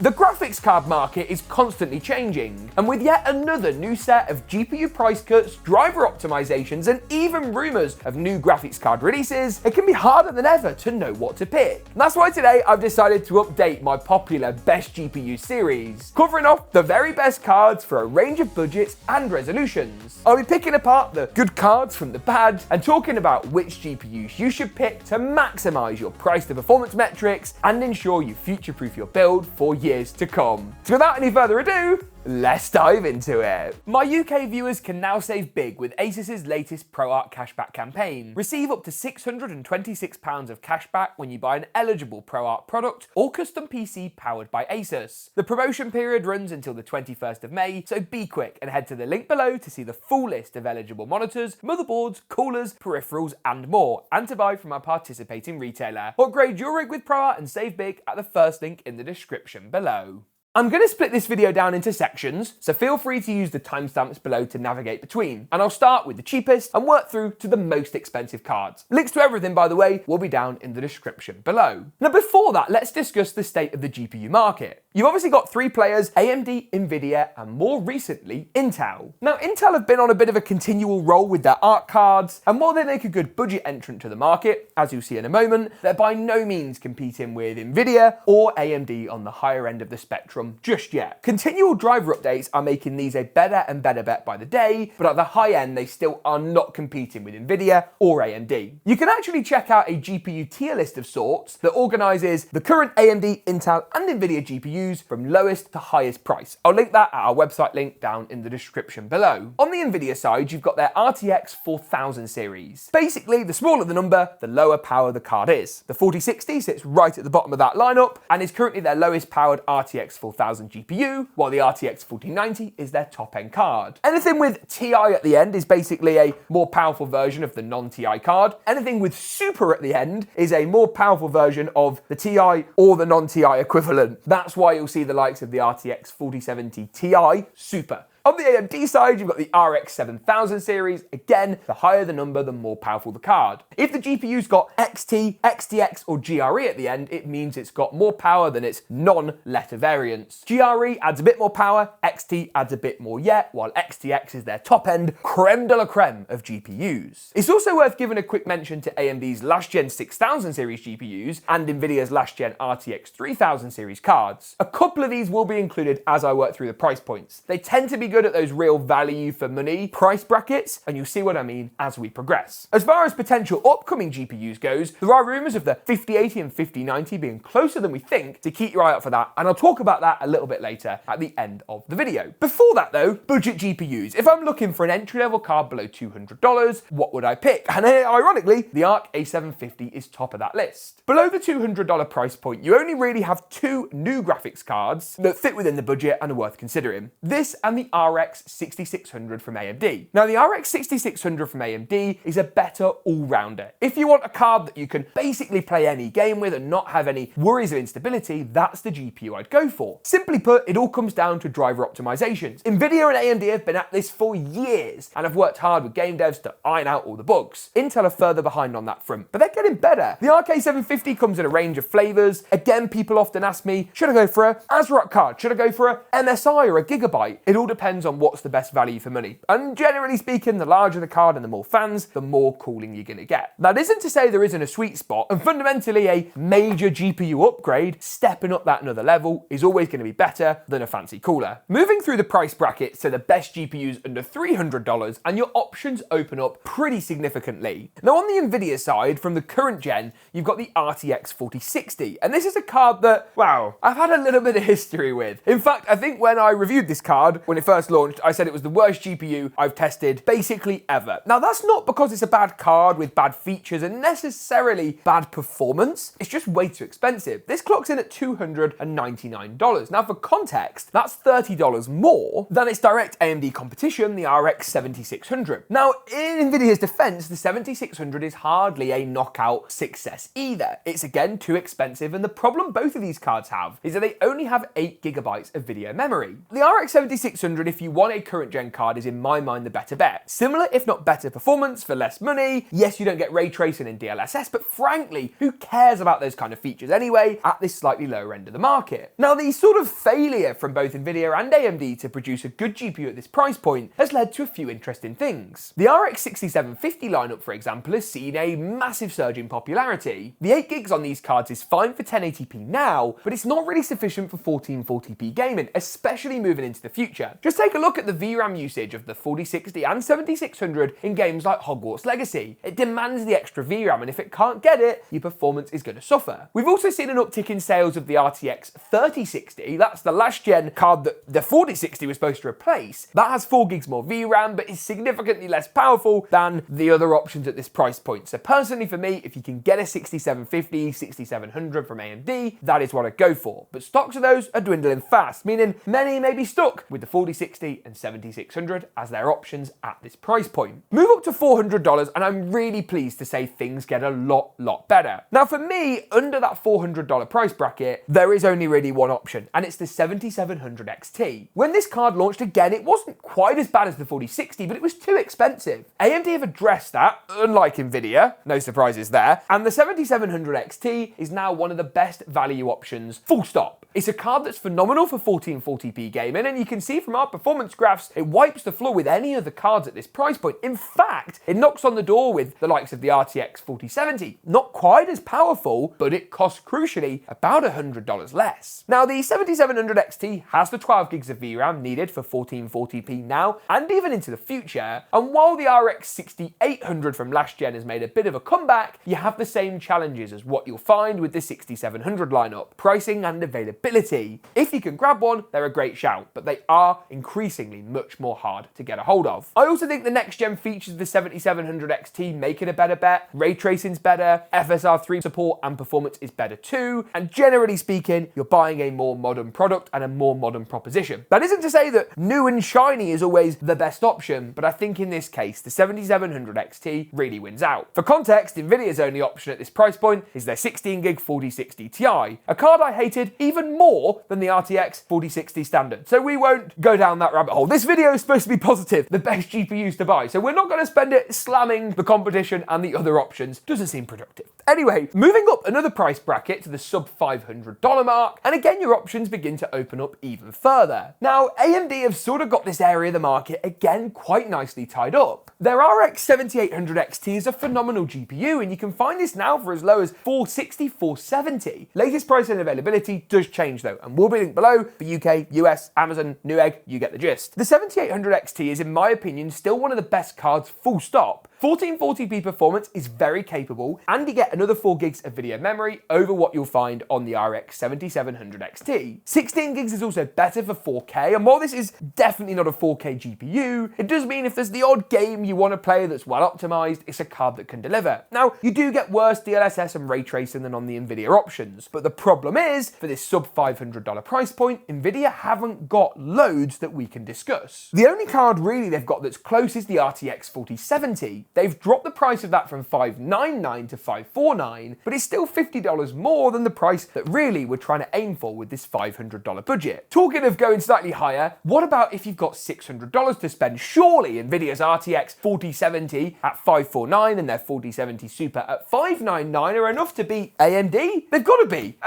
The graphics card market is constantly changing, and with yet another new set of GPU price cuts, driver optimizations, and even rumours of new graphics card releases, it can be harder than ever to know what to pick. And that's why today I've decided to update my popular Best GPU series, covering off the very best cards for a range of budgets and resolutions. I'll be picking apart the good cards from the bad, and talking about which GPUs you should pick to maximise your price to performance metrics and ensure you future-proof your build for years to come. So without any further ado, let's dive into it. My UK viewers can now save big with Asus's latest ProArt cashback campaign. Receive up to £626 of cashback when you buy an eligible ProArt product or custom PC powered by Asus. The promotion period runs until the 21st of May, so be quick and head to the link below to see the full list of eligible monitors, motherboards, coolers, peripherals, and more, and to buy from a participating retailer. Upgrade your rig with ProArt and save big at the first link in the description below. I'm going to split this video down into sections, so feel free to use the timestamps below to navigate between, and I'll start with the cheapest and work through to the most expensive cards. Links to everything, by the way, will be down in the description below. Now before that, let's discuss the state of the GPU market. You've obviously got three players: AMD, Nvidia, and more recently, Intel. Now Intel have been on a bit of a continual roll with their ARC cards, and while they make a good budget entrant to the market, as you'll see in a moment, they're by no means competing with Nvidia or AMD on the higher end of the spectrum just yet. Continual driver updates are making these a better and better bet by the day, but at the high end they still are not competing with Nvidia or AMD. You can actually check out a GPU tier list of sorts that organises the current AMD, Intel and Nvidia GPUs from lowest to highest price. I'll link that at our website link down in the description below. On the Nvidia side, you've got their RTX 4000 series. Basically, the smaller the number, the lower power the card is. The 4060 sits right at the bottom of that lineup and is currently their lowest powered RTX 4000 GPU, while the RTX 4090 is their top end card. Anything with TI at the end is basically a more powerful version of the non-TI card. Anything with Super at the end is a more powerful version of the TI or the non-TI equivalent. That's why you'll see the likes of the RTX 4070 Ti Super. On the AMD side, you've got the RX 7000 series. Again, the higher the number, the more powerful the card. If the GPU's got XT, XTX, or GRE at the end, it means it's got more power than its non-letter variants. GRE adds a bit more power, XT adds a bit more yet, while XTX is their top-end creme de la creme of GPUs. It's also worth giving a quick mention to AMD's last-gen 6000 series GPUs and Nvidia's last-gen RTX 3000 series cards. A couple of these will be included as I work through the price points. They tend to be good at those real value for money price brackets, and you'll see what I mean as we progress. As far as potential upcoming GPUs goes, there are rumours of the 5080 and 5090 being closer than we think, to keep your eye out for that, and I'll talk about that a little bit later at the end of the video. Before that though, budget GPUs. If I'm looking for an entry-level card below $200, what would I pick? And ironically, the ARC A750 is top of that list. Below the $200 price point, you only really have two new graphics cards that fit within the budget and are worth considering. This and the RX 6600 from AMD. Now the RX 6600 from AMD is a better all-rounder. If you want a card that you can basically play any game with and not have any worries of instability, that's the GPU I'd go for. Simply put, it all comes down to driver optimizations. Nvidia and AMD have been at this for years and have worked hard with game devs to iron out all the bugs. Intel are further behind on that front, but they're getting better. The RK750 comes in a range of flavors. Again, people often ask me, should I go for a ASRock card? Should I go for a MSI or a Gigabyte? It all depends on what's the best value for money. And generally speaking, the larger the card and the more fans, the more cooling you're gonna get. That isn't to say there isn't a sweet spot, and fundamentally a major GPU upgrade, stepping up that another level, is always gonna be better than a fancy cooler. Moving through the price brackets to the best GPUs under $300, and your options open up pretty significantly. Now on the Nvidia side, from the current gen, you've got the RTX 4060, and this is a card that, wow, I've had a little bit of history with. In fact, I think when I reviewed this card, when it first launched, I said it was the worst GPU I've tested basically ever. Now that's not because it's a bad card with bad features and necessarily bad performance, it's just way too expensive. This clocks in at $299. Now for context, that's $30 more than its direct AMD competition, the RX 7600. Now in Nvidia's defense, the 7600 is hardly a knockout success either. It's again too expensive, and the problem both of these cards have is that they only have 8 GB of video memory. The RX 7600 if you want a current gen card is in my mind the better bet. Similar if not better performance for less money. Yes, you don't get ray tracing and DLSS, but frankly, who cares about those kind of features anyway at this slightly lower end of the market? Now, the sort of failure from both Nvidia and AMD to produce a good GPU at this price point has led to a few interesting things. The RX 6750 lineup, for example, has seen a massive surge in popularity. The 8 gigs on these cards is fine for 1080p now, but it's not really sufficient for 1440p gaming, especially moving into the future. Just take a look at the VRAM usage of the 4060 and 7600 in games like Hogwarts Legacy. It demands the extra VRAM, and if it can't get it, your performance is going to suffer. We've also seen an uptick in sales of the RTX 3060, that's the last gen card that the 4060 was supposed to replace. That has 4 gigs more VRAM, but is significantly less powerful than the other options at this price point. So personally for me, if you can get a 6750, 6700 from AMD, that is what I'd go for. But stocks of those are dwindling fast, meaning many may be stuck with the 4060 and 7600 as their options at this price point. Move up to $400 and I'm really pleased to say things get a lot better. Now for me, under that $400 price bracket, there is only really one option, and it's the 7700 XT. When this card launched, again, it wasn't quite as bad as the 4060, but it was too expensive. AMD have addressed that, unlike Nvidia, no surprises there, and the 7700 XT is now one of the best value options, full stop. It's a card that's phenomenal for 1440p gaming, and you can see from our performance graphs, it wipes the floor with any other cards at this price point. In fact, it knocks on the door with the likes of the RTX 4070. Not quite as powerful, but it costs crucially about $100 less. Now, the 7700 XT has the 12 gigs of VRAM needed for 1440p now, and even into the future, and while the RX 6800 from last gen has made a bit of a comeback, you have the same challenges as what you'll find with the 6700 lineup, pricing and availability. If you can grab one, they're a great shout, but they are increasingly much more hard to get a hold of. I also think the next gen features of the 7700 XT make it a better bet. Ray tracing's better, FSR3 support and performance is better too, and generally speaking, you're buying a more modern product and a more modern proposition. That isn't to say that new and shiny is always the best option, but I think in this case, the 7700 XT really wins out. For context, Nvidia's only option at this price point is their 16 gig 4060 Ti, a card I hated even more than the RTX 4060 standard. So we won't go down that rabbit hole. This video is supposed to be positive, the best GPUs to buy, so we're not going to spend it slamming the competition and the other options. Doesn't seem productive. Anyway, moving up another price bracket to the sub $500 mark, and again your options begin to open up even further. Now, AMD have sort of got this area of the market again quite nicely tied up. Their RX 7800 XT is a phenomenal GPU, and you can find this now for as low as $460, $470. Latest price and availability does change though, and will be linked below for UK, US, Amazon, Newegg, you get the gist. The 7800 XT is, in my opinion, still one of the best cards, full stop. 1440p performance is very capable, and you get another 4 gigs of video memory over what you'll find on the RX 7700 XT. 16 gigs is also better for 4K, and while this is definitely not a 4K GPU, it does mean if there's the odd game you want to play that's well optimized, it's a card that can deliver. Now, you do get worse DLSS and ray tracing than on the Nvidia options, but the problem is, for this sub $500 price point, Nvidia haven't got loads that we can discuss. The only card really they've got that's close is the RTX 4070. They've dropped the price of that from $599 to $549, but it's still $50 more than the price that really we're trying to aim for with this $500 budget. Talking of going slightly higher, what about if you've got $600 to spend? Surely Nvidia's RTX 4070 at $549 and their 4070 Super at $599 are enough to beat AMD? They've got to be.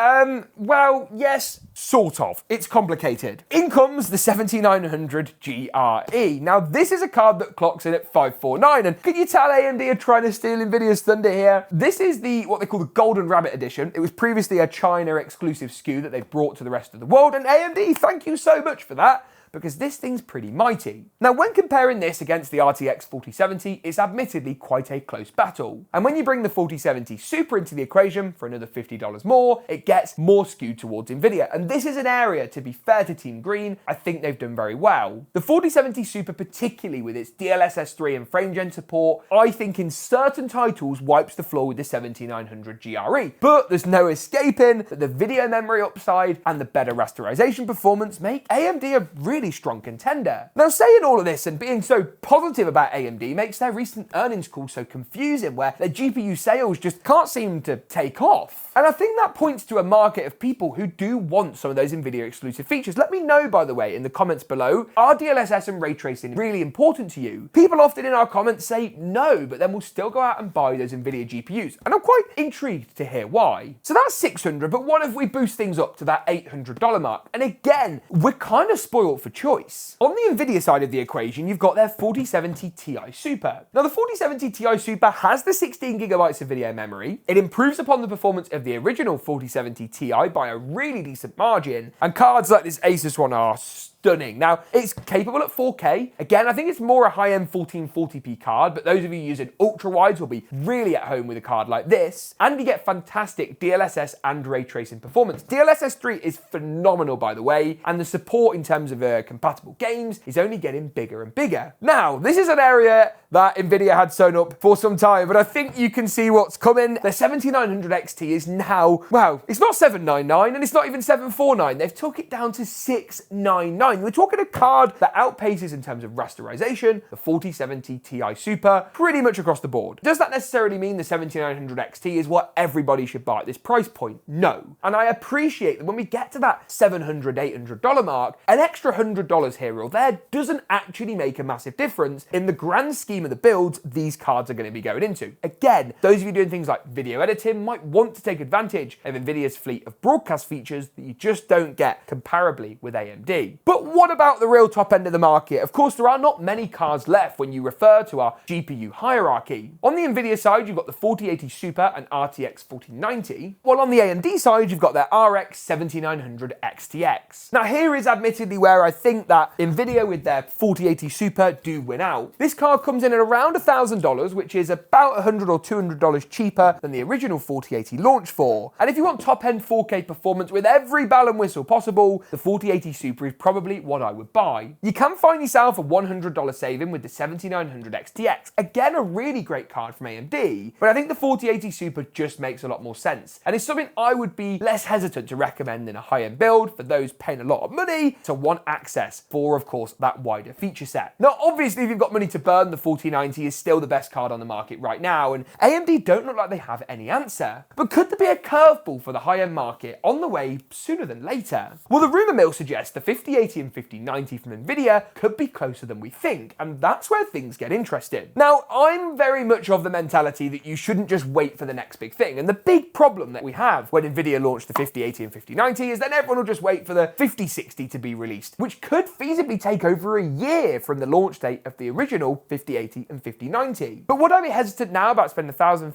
Well, yes, sort of. It's complicated. In comes the 7900 GRE. Now, this is a card that clocks in at $549, and can you tell AMD are trying to steal Nvidia's thunder here? This is what they call the Golden Rabbit Edition. It was previously a China exclusive SKU that they brought to the rest of the world, and AMD, thank you so much for that, because this thing's pretty mighty. Now, when comparing this against the RTX 4070, it's admittedly quite a close battle. And when you bring the 4070 Super into the equation for another $50 more, it gets more skewed towards Nvidia. And this is an area, to be fair to Team Green, I think they've done very well. The 4070 Super, particularly with its DLSS 3 and frame gen support, I think in certain titles wipes the floor with the 7900 GRE. But there's no escaping that the video memory upside and the better rasterization performance make AMD a really really strong contender. Now, saying all of this and being so positive about AMD makes their recent earnings call so confusing, where their GPU sales just can't seem to take off. And I think that points to a market of people who do want some of those NVIDIA exclusive features. Let me know, by the way, in the comments below, are DLSS and ray tracing really important to you? People often in our comments say no, but then we'll still go out and buy those NVIDIA GPUs. And I'm quite intrigued to hear why. So that's $600, but what if we boost things up to that $800 mark? And again, we're kind of spoiled for choice. On the NVIDIA side of the equation, you've got their 4070 Ti Super. Now, the 4070 Ti Super has the 16 gigabytes of video memory. It improves upon the performance of the original 4070 Ti by a really decent margin, and cards like this Asus one are stunning. Now, it's capable at 4K. Again, I think it's more a high-end 1440p card, but those of you using ultra-wides will be really at home with a card like this. And you get fantastic DLSS and ray tracing performance. DLSS 3 is phenomenal, by the way, and the support in terms of compatible games is only getting bigger and bigger. Now, this is an area that NVIDIA had sewn up for some time, but I think you can see what's coming. The 7900 XT is now, well, it's not 799 and it's not even 749. They've took it down to 699. We're talking a card that outpaces in terms of rasterization the 4070 Ti Super pretty much across the board. Does that necessarily mean the 7900 XT is what everybody should buy at this price point? No. And I appreciate that when we get to that $700, $800 mark, an extra $100 here or there doesn't actually make a massive difference in the grand scheme of the builds these cards are going to be going into. Again, those of you doing things like video editing might want to take advantage of NVIDIA's fleet of broadcast features that you just don't get comparably with AMD. But what about the real top end of the market? Of course, there are not many cards left when you refer to our GPU hierarchy. On the NVIDIA side, you've got the 4080 Super and RTX 4090, while on the AMD side, you've got their RX 7900 XTX. Now, here is admittedly where I think that NVIDIA with their 4080 Super do win out. This card comes in at around $1,000, which is about $100 or $200 cheaper than the original 4080 launched for. And if you want top-end 4K performance with every bell and whistle possible, the 4080 Super is probably what I would buy. You can find yourself a $100 saving with the 7900 XTX. Again, a really great card from AMD, but I think the 4080 Super just makes a lot more sense. And it's something I would be less hesitant to recommend in a high-end build for those paying a lot of money to want access for, of course, that wider feature set. Now, obviously, if you've got money to burn, the 4090 is still the best card on the market right now, and AMD don't look like they have any answer. But could there be a curveball for the high-end market on the way sooner than later? Well, the rumor mill suggests the 5080 and 5090 from NVIDIA could be closer than we think, and that's where things get interesting. Now, I'm very much of the mentality that you shouldn't just wait for the next big thing, and the big problem that we have when NVIDIA launched the 5080 and 5090 is then everyone will just wait for the 5060 to be released, which could feasibly take over a year from the launch date of the original 5080 and 5090. But would I be hesitant now about spending $1,000,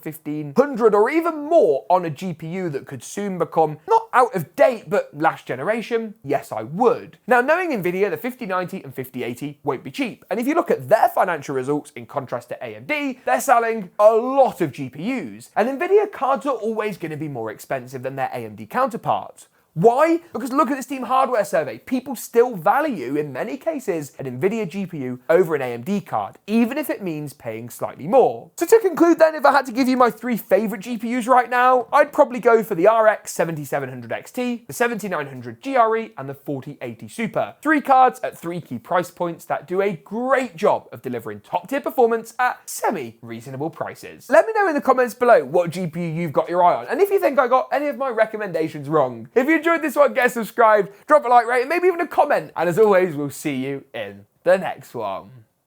$1,500 or even more on a GPU that could soon become not out of date but last generation? Yes, I would. Now, knowing NVIDIA, the 5090 and 5080 won't be cheap, and if you look at their financial results in contrast to AMD, they're selling a lot of GPUs, and NVIDIA cards are always going to be more expensive than their AMD counterparts. Why? Because look at the Steam hardware survey. People still value, in many cases, an NVIDIA GPU over an AMD card, even if it means paying slightly more. So to conclude then, if I had to give you my 3 favorite GPUs right now, I'd probably go for the RX 7700 XT, the 7900 GRE, and the 4080 Super. 3 cards at 3 key price points that do a great job of delivering top-tier performance at semi-reasonable prices. Let me know in the comments below what GPU you've got your eye on, and if you think I got any of my recommendations wrong. If you enjoyed this one, get subscribed, drop a like rate, and maybe even a comment. And as always, we'll see you in the next one.